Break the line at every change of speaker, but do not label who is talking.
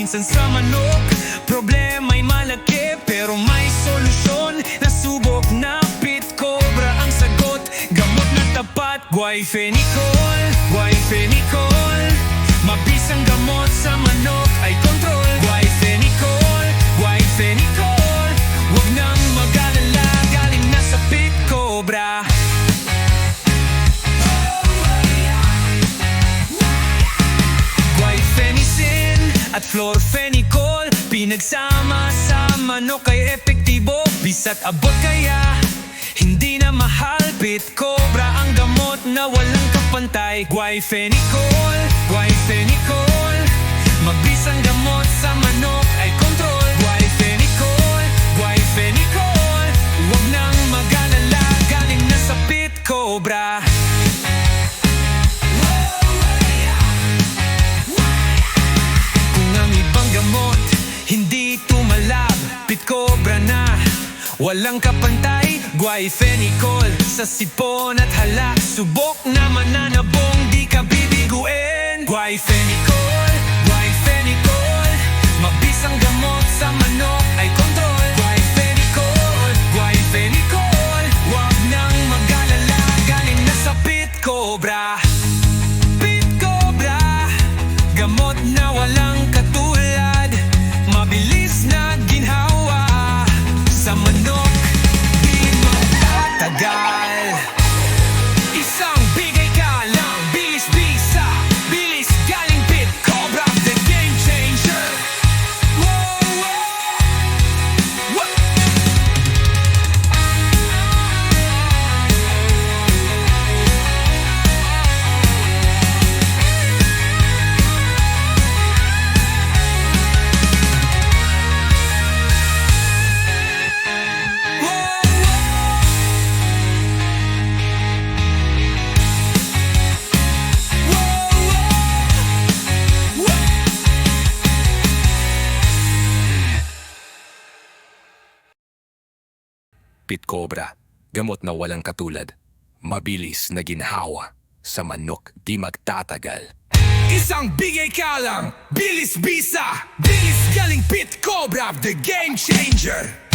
Minsan sa manok, problema'y malaki, pero may solusyon. Nasubok na pit cobra ang sagot, gamot na tapat. Guayfenicol, Guayfenicol, mabisang gamot sa manok ay kontrol. Guayfenicol, Guayfenicol, huwag nang mag-alala, galing na sa pit cobra. Guayfenicin at Florfenicol, pinagsama sa manok ay epektibo. Bisa't abot kaya hindi na mahal, pit cobra ang gamot na walang kapantay. Guayfenicol, Guayfenicol, mabisang gamot sa manok ay kontrol. Guayfenicol, Guayfenicol, huwag nang mag-alala, galing na sa pit cobra. Kung ang ibang gamot hindi tumalab, pit cobra na walang kapantay. Guayfenicol sa sipon at hala, subok na mananabong, di ka bibiguin. Guayfenicol, Guayfenicol, mabisang gamot sa manok ay kontrol. Guayfenicol, Guayfenicol, huwag nang mag-alala, galing na sa pit cobra. Pit cobra, gamot na walang katulad, mabilis na ginhawa sa manok, di magtatagal. Isang bigay ka lang, bilis-bisa, bilis galing pit cobra, the game changer. Whoa, whoa, whoa.
Pit cobra, gamot na walang katulad, mabilis na ginhawa sa manok, di magtatagal.
Isang bigay ka lang, bilis-bisa, bilis galing pit cobra, the game changer.